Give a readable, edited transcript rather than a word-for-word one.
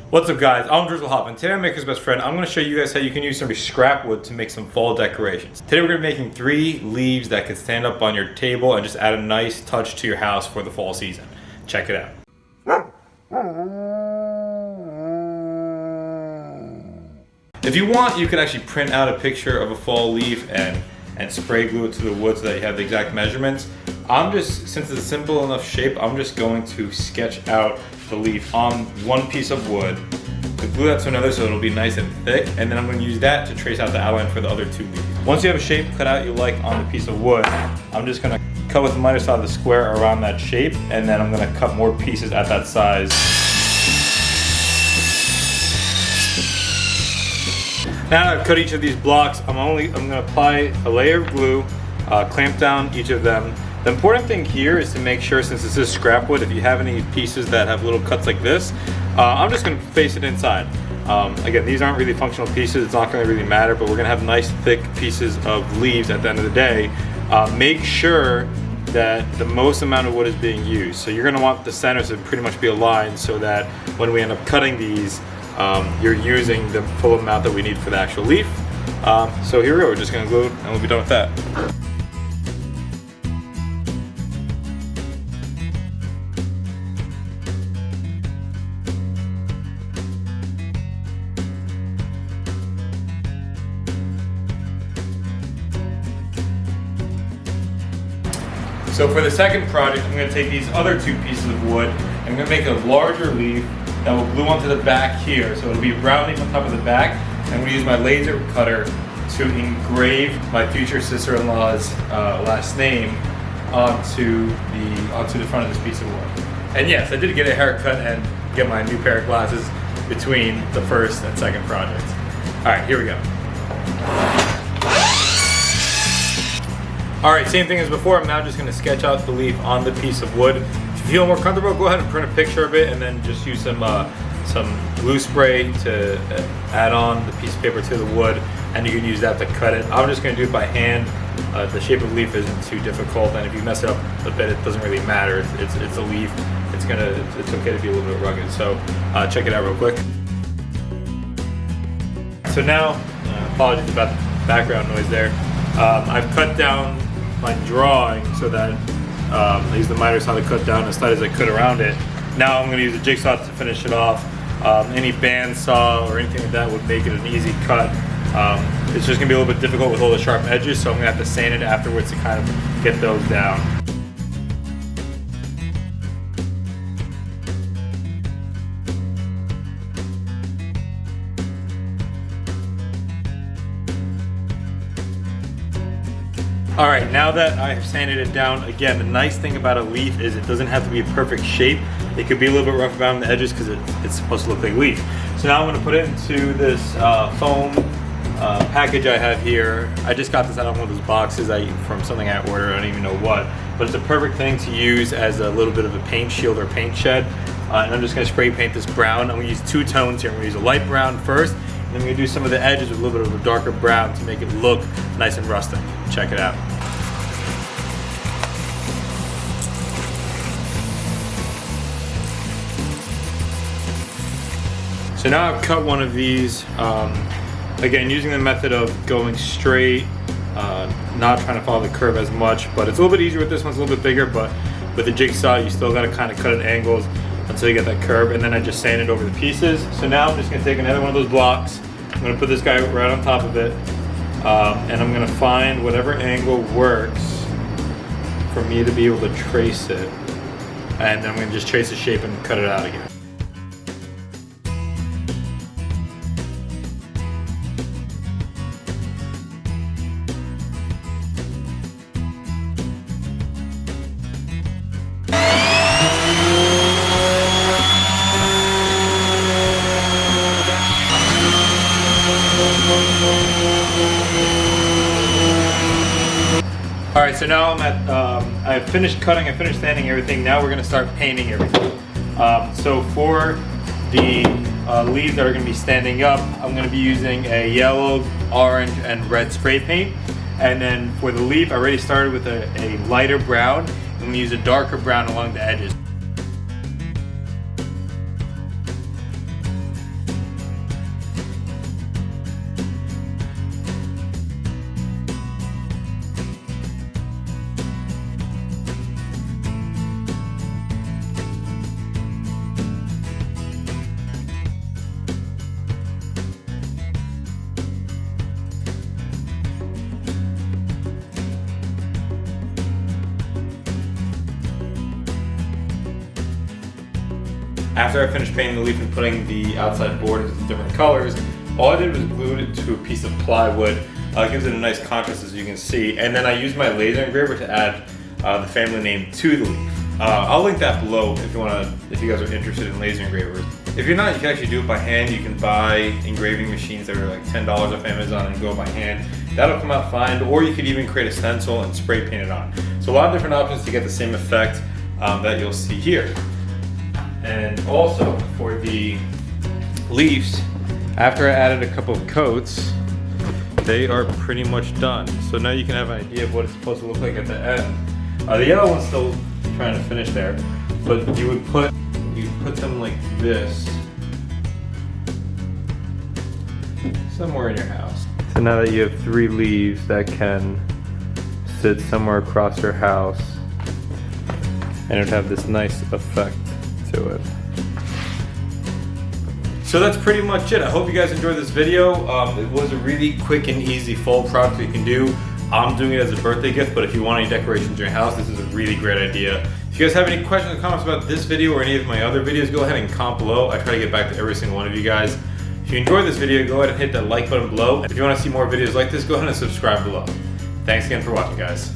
What's up guys, I'm Drizzle Hop, and today on Maker's Best Friend, I'm going to show you guys how you can use some scrap wood to make some fall decorations. Today we're going to be making 3 leaves that can stand up on your table and just add a nice touch to your house for the fall season. Check it out. If you want, you could actually print out a picture of a fall leaf and spray glue it to the wood so that you have the exact measurements. Since it's a simple enough shape, I'm just going to sketch out the leaf on one piece of wood, to glue that to another so it'll be nice and thick, and then I'm going to use that to trace out the outline for the other 2 leaves. Once you have a shape cut out you like on the piece of wood, I'm just going to cut with the miter saw the square around that shape, and then I'm going to cut more pieces at that size. Now that I've cut each of these blocks, I'm going to apply a layer of glue, clamp down each of them. The important thing here is to make sure, since this is scrap wood, if you have any pieces that have little cuts like this, I'm just going to face it inside. Again, these aren't really functional pieces, it's not going to really matter, but we're going to have nice thick pieces of leaves at the end of the day. Make sure that the most amount of wood is being used. So you're going to want the centers to pretty much be aligned so that when we end up cutting these, you're using the full amount that we need for the actual leaf. So here we go, we're just going to glue and we'll be done with that. So for the second project, I'm going to take these other 2 pieces of wood, and I'm going to make a larger leaf that will glue onto the back here. So it'll be a round leaf on top of the back, and I'm going to use my laser cutter to engrave my future sister-in-law's last name onto the front of this piece of wood. And yes, I did get a haircut and get my new pair of glasses between the first and second projects. Alright, here we go. Alright, same thing as before, I'm now just going to sketch out the leaf on the piece of wood. If you feel more comfortable, go ahead and print a picture of it and then just use some glue spray to add on the piece of paper to the wood, and you can use that to cut it. I'm just going to do it by hand. The shape of the leaf isn't too difficult, and if you mess it up a bit, it doesn't really matter. It's a leaf. It's okay to be a little bit rugged. So check it out real quick. So now, apologies about the background noise there. I've cut down my drawing so that I used the miter saw to cut down as tight as I could around it. Now I'm going to use a jigsaw to finish it off. Any band saw or anything like that would make it an easy cut. It's just going to be a little bit difficult with all the sharp edges, so I'm going to have to sand it afterwards to kind of get those down. Alright, now that I have sanded it down, again, the nice thing about a leaf is it doesn't have to be a perfect shape. It could be a little bit rough around the edges because it's supposed to look like a leaf. So now I'm going to put it into this foam package I have here. I just got this out of one of those boxes from something I ordered, I don't even know what. But it's a perfect thing to use as a little bit of a paint shield or paint shed. And I'm just going to spray paint this brown. I'm going to use 2 tones here. I'm going to use a light brown first, and I'm going to do some of the edges with a little bit of a darker brown to make it look nice and rustic. Check it out. So now I've cut one of these, again using the method of going straight, not trying to follow the curve as much, but it's a little bit easier with this one, it's a little bit bigger, but with the jigsaw you still got to kind of cut at angles until you get that curve, and then I just sand it over the pieces. So now I'm just going to take another one of those blocks, I'm going to put this guy right on top of it, and I'm going to find whatever angle works for me to be able to trace it, and then I'm going to just trace the shape and cut it out again. Alright, so now I'm at, I've finished cutting, I finished sanding everything. Now we're going to start painting everything. So for the leaves that are going to be standing up, I'm going to be using a yellow, orange, and red spray paint. And then for the leaf, I already started with a lighter brown. I'm going to use a darker brown along the edges. After I finished painting the leaf and putting the outside board into different colors, all I did was glue it to a piece of plywood. It gives it a nice contrast, as you can see. And then I used my laser engraver to add the family name to the leaf. I'll link that below if you guys are interested in laser engravers. If you're not, you can actually do it by hand. You can buy engraving machines that are like $10 off Amazon and go by hand. That'll come out fine, or you could even create a stencil and spray paint it on. So a lot of different options to get the same effect that you'll see here. And also for the leaves, after I added a couple of coats, they are pretty much done. So now you can have an idea of what it's supposed to look like at the end. The yellow one's still trying to finish there, but you put them like this somewhere in your house. So now that you have 3 leaves that can sit somewhere across your house, and it would have this nice effect to it. So that's pretty much it. I hope you guys enjoyed this video. It was a really quick and easy fall project you can do. I'm doing it as a birthday gift, but if you want any decorations in your house, this is a really great idea. If you guys have any questions or comments about this video or any of my other videos, go ahead and comment below. I try to get back to every single one of you guys. If you enjoyed this video, go ahead and hit that like button below. If you want to see more videos like this, go ahead and subscribe below. Thanks again for watching, guys.